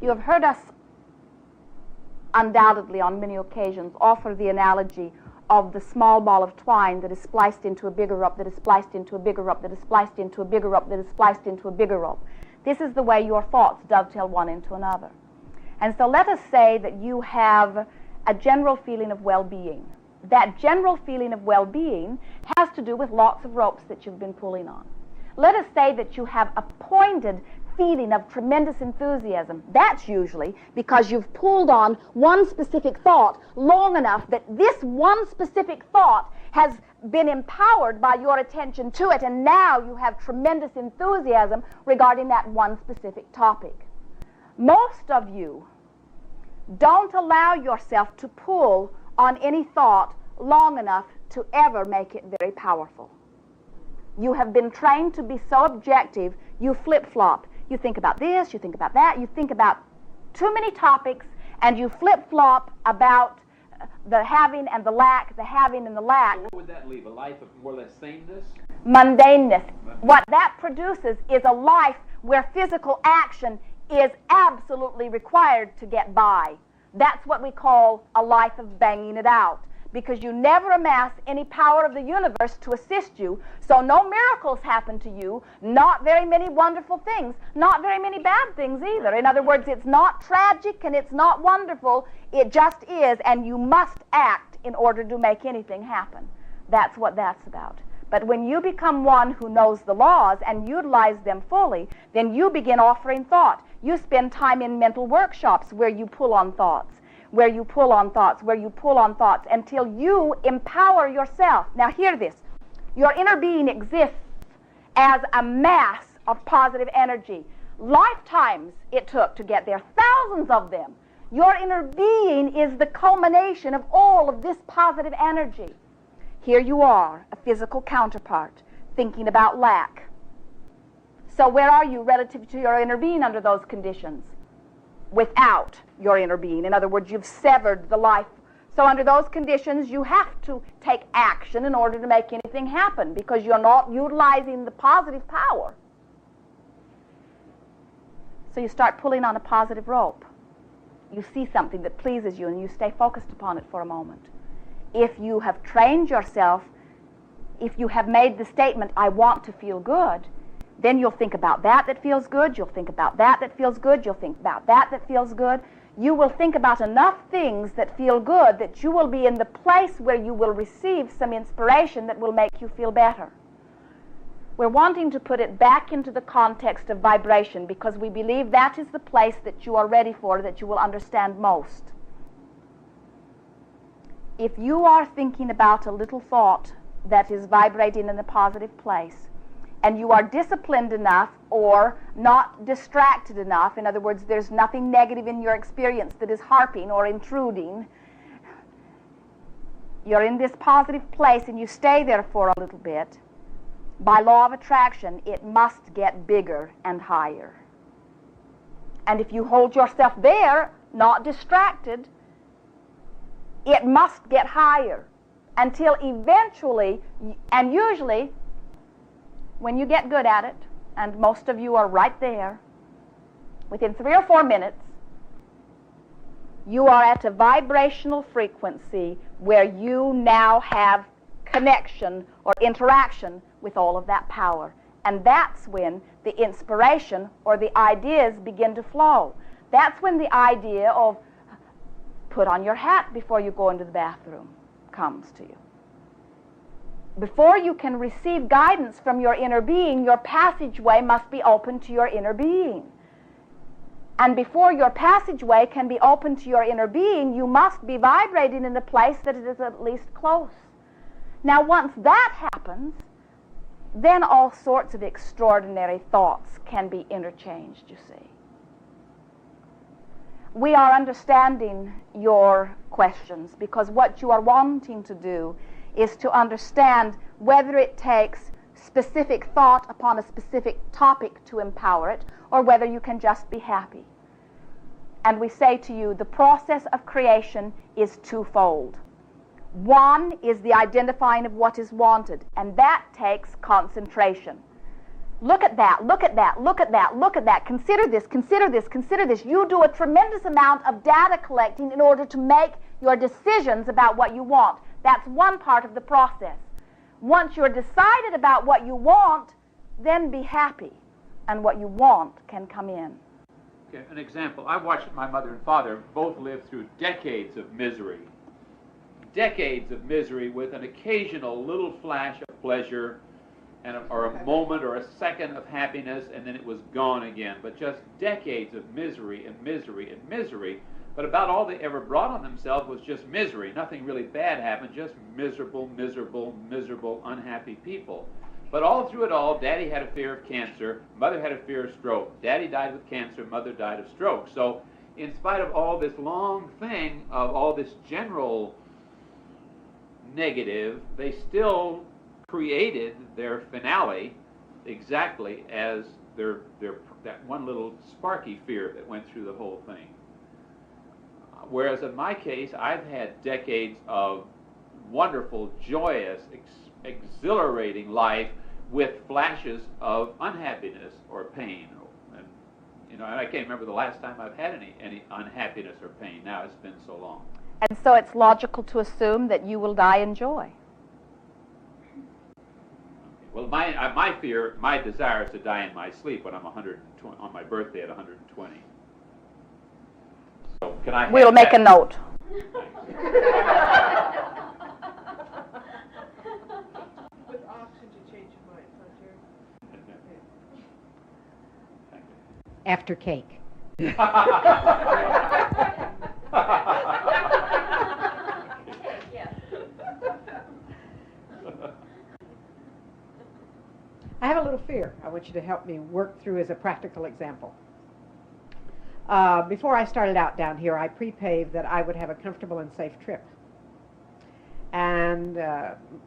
You have heard us undoubtedly on many occasions offer the analogy of the small ball of twine that is spliced into a bigger rope, that is spliced into a bigger rope, that is spliced into a bigger rope, that is spliced into a bigger rope. This is the way your thoughts dovetail one into another. And so let us say that you have a general feeling of well-being. That general feeling of well-being has to do with lots of ropes that you've been pulling on. Let us say that you have a pointed feeling of tremendous enthusiasm. That's usually because you've pulled on one specific thought long enough that this one specific thought has been empowered by your attention to it, and now you have tremendous enthusiasm regarding that one specific topic. Most of you don't allow yourself to pull on any thought long enough to ever make it very powerful. You have been trained to be so objective, you flip-flop. You think about this, you think about that, you think about too many topics, and you flip-flop about the having and the lack, the having and the lack. So what would that leave? A life of more or less sameness? Mundaneness. What that produces is a life where physical action is absolutely required to get by. That's what we call a life of banging it out, because you never amass any power of the universe to assist you, so no miracles happen to you, not very many wonderful things, not very many bad things either. In other words, it's not tragic and it's not wonderful, it just is, and you must act in order to make anything happen. That's what that's about. But when you become one who knows the laws and utilize them fully, then you begin offering thought. You spend time in mental workshops where you pull on thoughts, where you pull on thoughts, where you pull on thoughts, until you empower yourself. Now hear this. Your inner being exists as a mass of positive energy. Lifetimes it took to get there, thousands of them. Your inner being is the culmination of all of this positive energy. Here you are, a physical counterpart, thinking about lack. So where are you relative to your inner being under those conditions? Without your inner being. In other words, you've severed the life. So under those conditions, you have to take action in order to make anything happen, because you're not utilizing the positive power. So you start pulling on a positive rope. You see something that pleases you, and you stay focused upon it for a moment. If you have trained yourself, if you have made the statement, I want to feel good, then you'll think about that feels good, you'll think about that feels good, you'll think about that feels good. You will think about enough things that feel good that you will be in the place where you will receive some inspiration that will make you feel better. We're wanting to put it back into the context of vibration because we believe that is the place that you are ready for, that you will understand most. If you are thinking about a little thought that is vibrating in a positive place, and you are disciplined enough or not distracted enough, in other words, there's nothing negative in your experience that is harping or intruding, you're in this positive place and you stay there for a little bit, by law of attraction, it must get bigger and higher. And if you hold yourself there, not distracted, it must get higher until eventually, and usually, when you get good at it, and most of you are right there, within 3 or 4 minutes, you are at a vibrational frequency where you now have connection or interaction with all of that power. And that's when the inspiration or the ideas begin to flow. That's when the idea of put on your hat before you go into the bathroom comes to you. Before you can receive guidance from your inner being, your passageway must be open to your inner being. And before your passageway can be open to your inner being, you must be vibrating in a place that it is at least close. Now, once that happens, then all sorts of extraordinary thoughts can be interchanged, you see. We are understanding your questions because what you are wanting to do is to understand whether it takes specific thought upon a specific topic to empower it, or whether you can just be happy. And we say to you, the process of creation is twofold. One is the identifying of what is wanted, and that takes concentration. Look at that, look at that, look at that, look at that. Consider this, consider this, consider this. You do a tremendous amount of data collecting in order to make your decisions about what you want. That's one part of the process. Once you're decided about what you want, then be happy, and what you want can come in. Okay, an example. I watched my mother and father both live through decades of misery. Decades of misery with an occasional little flash of pleasure or a moment or a second of happiness, and then it was gone again. But just decades of misery and misery and misery. But about all they ever brought on themselves was just misery. Nothing really bad happened, just miserable, miserable, miserable, unhappy people. But all through it all, Daddy had a fear of cancer, Mother had a fear of stroke. Daddy died with cancer, Mother died of stroke. So in spite of all this long thing, of all this general negative, they still created their finale exactly as that one little sparky fear that went through the whole thing. Whereas in my case, I've had decades of wonderful, joyous, exhilarating life with flashes of unhappiness or pain. And I can't remember the last time I've had any unhappiness or pain. Now it's been so long. And so it's logical to assume that you will die in joy. Well, my desire is to die in my sleep when I'm 120, on my birthday at 120. So can I? We'll make a note. With option to change your mind, huh, Jerry? After cake. I have a little fear I want you to help me work through as a practical example. Before I started out down here, I pre-paved that I would have a comfortable and safe trip. And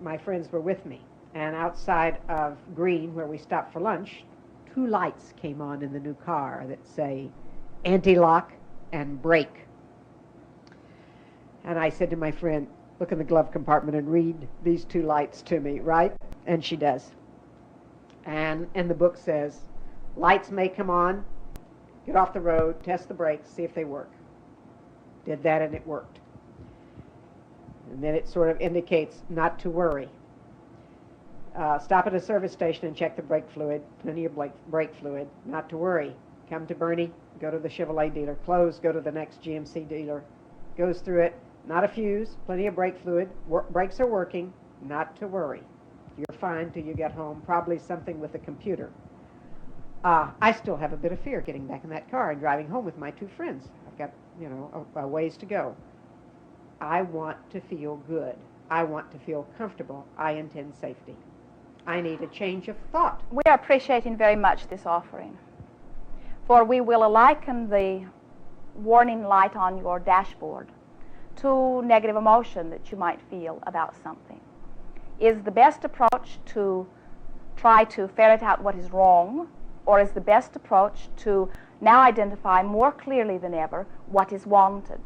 my friends were with me. And outside of Green, where we stopped for lunch, 2 lights came on in the new car that say anti-lock and brake. And I said to my friend, look in the glove compartment and read these 2 lights to me, right? And she does. And the book says, lights may come on, get off the road, test the brakes, see if they work. Did that and it worked. And then it sort of indicates not to worry. Stop at a service station and check the brake fluid, plenty of brake fluid, not to worry. Come to Bernie, go to the Chevrolet dealer, close, go to the next GMC dealer, goes through it, not a fuse, plenty of brake fluid, brakes are working, not to worry. You're fine till you get home, probably something with the computer. I still have a bit of fear getting back in that car and driving home with my 2 friends. I've got, a ways to go. I want to feel good. I want to feel comfortable. I intend safety. I need a change of thought. We are appreciating very much this offering, for we will liken the warning light on your dashboard to negative emotion that you might feel about something. Is the best approach to try to ferret out what is wrong, or is the best approach to now identify more clearly than ever what is wanted?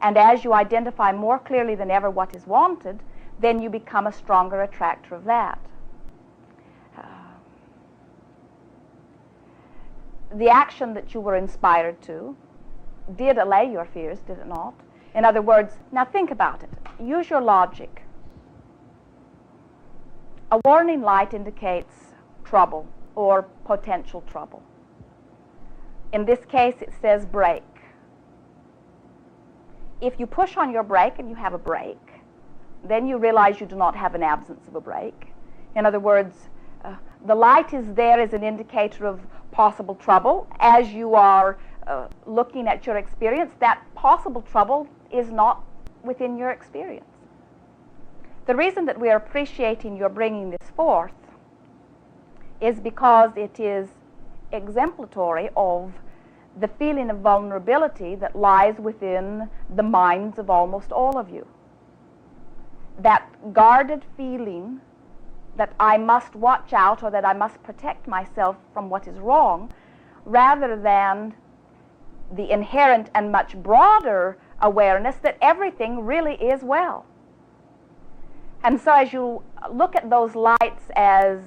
And as you identify more clearly than ever what is wanted, then you become a stronger attractor of that. The action that you were inspired to did allay your fears, did it not? In other words, now think about it. Use your logic. A warning light indicates trouble or potential trouble. In this case, it says brake. If you push on your brake and you have a brake, then you realize you do not have an absence of a brake. In other words, the light is there as an indicator of possible trouble. As you are looking at your experience, that possible trouble is not within your experience. The reason that we are appreciating your bringing this forth is because it is exemplatory of the feeling of vulnerability that lies within the minds of almost all of you. That guarded feeling that I must watch out or that I must protect myself from what is wrong, rather than the inherent and much broader awareness that everything really is well. And so as you look at those lights as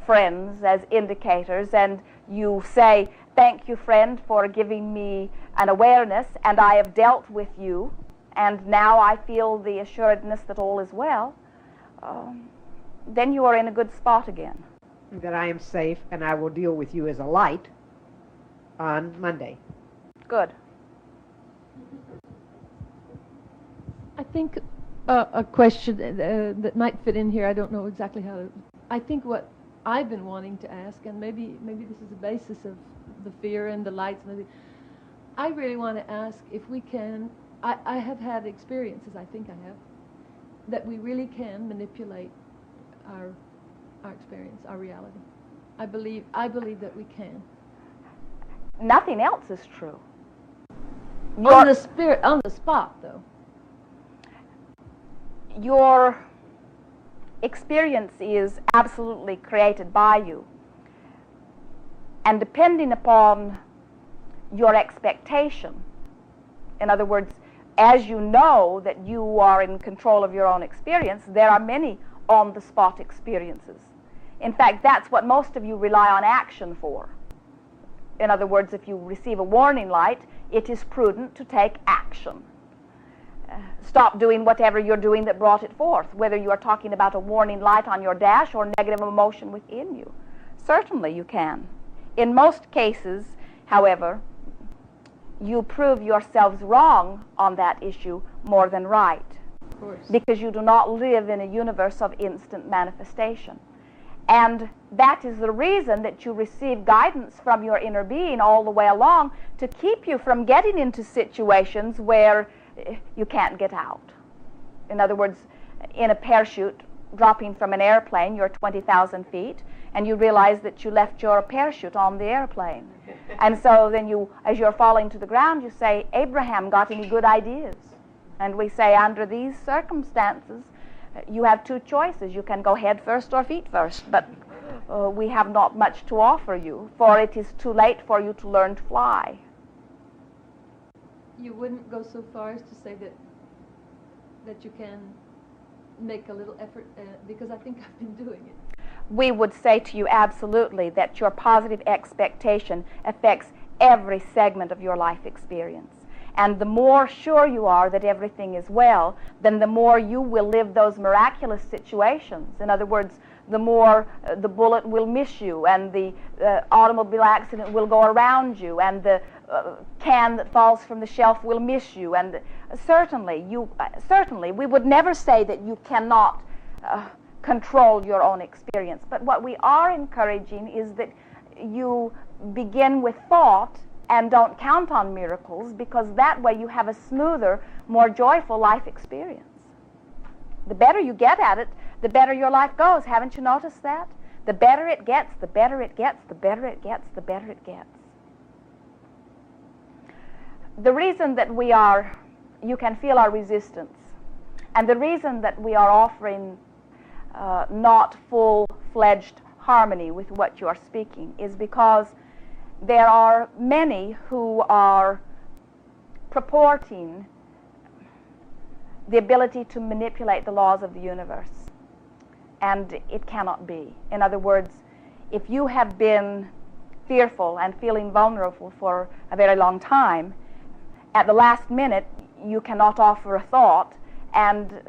friends as indicators, and you say, "Thank you, friend, for giving me an awareness, and I have dealt with you, and now I feel the assuredness that all is well," then you are in a good spot again. That I am safe and I will deal with you as a light on Monday. Good. I think a question that might fit in here, I don't know exactly how to, I think what I've been wanting to ask, and maybe this is the basis of the fear and the lights and everything, I really want to ask if we can, I have had experiences, I think I have, that we really can manipulate our experience, our reality. I believe that we can. Nothing else is true. On the spot, though. Your experience is absolutely created by you. And depending upon your expectation, in other words, as you know that you are in control of your own experience, there are many on-the-spot experiences. In fact, that's what most of you rely on action for. In other words, if you receive a warning light, it is prudent to take action. Stop doing whatever you're doing that brought it forth, whether you are talking about a warning light on your dash or negative emotion within you. Certainly you can. In most cases, however, you prove yourselves wrong on that issue more than right, Of course. because you do not live in a universe of instant manifestation. And that is the reason that you receive guidance from your inner being all the way along to keep you from getting into situations where you can't get out. In other words, in a parachute, dropping from an airplane, you're 20,000 feet, and you realize that you left your parachute on the airplane. And so then you, as you're falling to the ground, you say, "Abraham, got any good ideas?" And we say, under these circumstances, you have two choices. You can go head first or feet first, but we have not much to offer you, for it is too late for you to learn to fly. You wouldn't go so far as to say that you can make a little effort, because I think I've been doing it. We would say to you absolutely that your positive expectation affects every segment of your life experience. And the more sure you are that everything is well, then the more you will live those miraculous situations. In other words, the more the bullet will miss you, and the automobile accident will go around you, and the can that falls from the shelf will miss you. And certainly, we would never say that you cannot control your own experience. But what we are encouraging is that you begin with thought and don't count on miracles, because that way you have a smoother, more joyful life experience. The better you get at it, the better your life goes. Haven't you noticed that? The better it gets, the better it gets, the better it gets, the better it gets. The reason that you can feel our resistance, and the reason that we are offering not full-fledged harmony with what you are speaking is because there are many who are purporting the ability to manipulate the laws of the universe, and it cannot be. In other words, if you have been fearful and feeling vulnerable for a very long time, at the last minute you cannot offer a thought and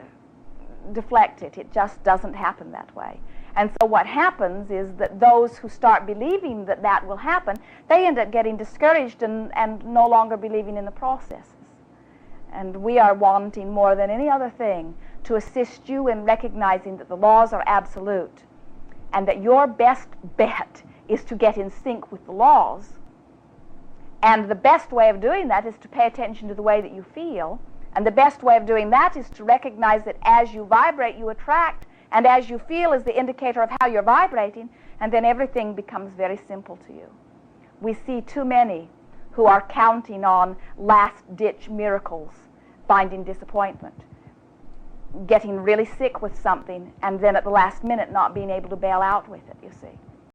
deflect it. It just doesn't happen that way. And so what happens is that those who start believing that that will happen, they end up getting discouraged and no longer believing in the processes. And we are wanting more than any other thing to assist you in recognizing that the laws are absolute, and that your best bet is to get in sync with the laws. And the best way of doing that is to pay attention to the way that you feel. And the best way of doing that is to recognize that as you vibrate, you attract, and as you feel is the indicator of how you're vibrating, and then everything becomes very simple to you. We see too many who are counting on last-ditch miracles, finding disappointment, getting really sick with something, and then at the last minute not being able to bail out with it, you see.